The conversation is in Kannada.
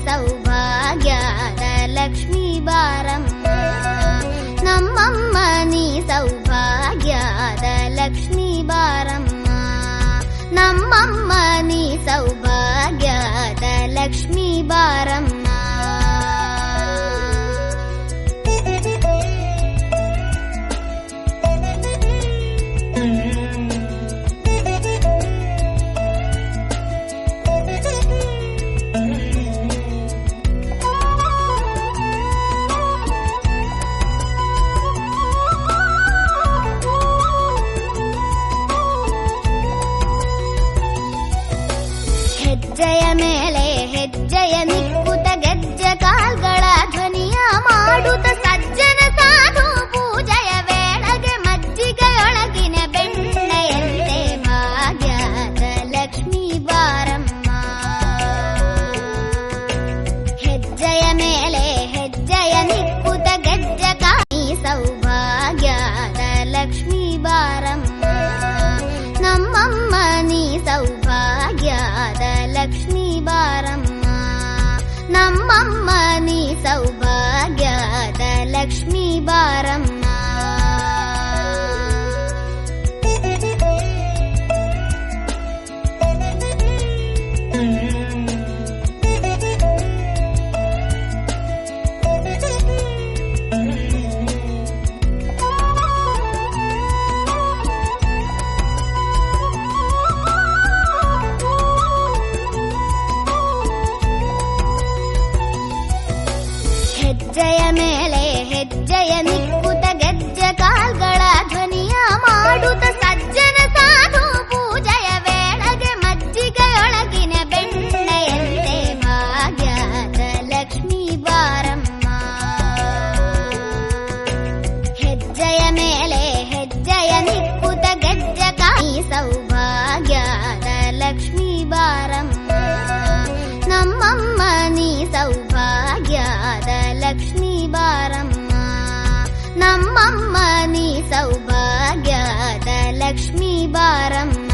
ಸೌಭಾಗ್ಯದ ಲಕ್ಷ್ಮೀ ಬಾರಮ್ಮ. ನಮ್ಮಮ್ಮ ನೀ ಸೌಭಾಗ್ಯದ ಲಕ್ಷ್ಮೀ ಬಾರಮ್ಮ. ನಮ್ಮಮ್ಮ ನೀ ಸೌಭಾಗ್ಯದ ಲಕ್ಷ್ಮೀ ಬಾರಮ್ಮ. ಹೆಜ್ಜೆಯ ಮೇಲೆ ಹೆಜ್ಜೆಯ ನಿಕ್ಕುತ ಗೆಜ್ಜೆ ಕಾಲ್ಗಳ ಧ್ವನಿಯ ಮಾಡುತ್ತ ಸಜ್ಜನ ಸಾಧು ಪೂಜೆಯ ವೇಳೆಗೆ ಮಜ್ಜಿಗೆಯೊಳಗಿನ ಬೆಣ್ಣೆಯಂತೆ ಭಾಗ್ಯದ ಲಕ್ಷ್ಮೀ ಬಾರಮ್ಮ. ಹೆಜ್ಜೆಯ ಮೇಲೆ ಹೆಜ್ಜೆಯ ನಿಕ್ಕುತ ಗೆಜ್ಜೆ ಕಾಲಿ ಸೌಭಾಗ್ಯದ ಲಕ್ಷ್ಮೀ ಬಾರಮ್ಮ. ನಮ್ಮಮ್ಮ ನೀ ಸೌಭಾಗ್ಯದ ಲಕ್ಷ್ಮೀ ಬಾರಮ್ಮ. ನಮ್ಮಮ್ಮ ನೀ ಸೌಭಾಗ್ಯದ ಲಕ್ಷ್ಮೀ ಬಾರಮ್ಮ. ಹೆಜ್ಜೆಯ ಮೇಲೆ ಹೆಜ್ಜೆಯ ನಿಕ್ಕುತ ಗೆಜ್ಜೆ ಕಾಲ್ಗಳ ಧ್ವನಿಯ ಮಾಡುತ್ತ ಸಜ್ಜನ ಸಾಧು ಪೂಜೆಯ ವೇಳೆಗೆ ಮಜ್ಜಿಗೆಯೊಳಗಿನ ಬೆಣ್ಣೆಯಂತೆ ಭಾಗ್ಯದ ಲಕ್ಷ್ಮೀ ಬಾರಮ್ಮ. ಹೆಜ್ಜೆಯ ಮೇಲೆ ಹೆಜ್ಜೆಯ ನಿಕ್ಕುತ ಗೆಜ್ಜೆ ಕಾಲಿ ಸೌಭಾಗ್ಯದ ಲಕ್ಷ್ಮೀ ಬಾರಮ್ಮ. ನಮ್ಮಮ್ಮ ನೀ ಸೌಭಾಗ್ಯದ ಲಕ್ಷ್ಮೀ ಬಾರಮ್ಮ. ನಮ್ಮಮ್ಮ ನೀ ಸೌಭಾಗ್ಯದ ಲಕ್ಷ್ಮೀ ಬಾರಮ್ಮ.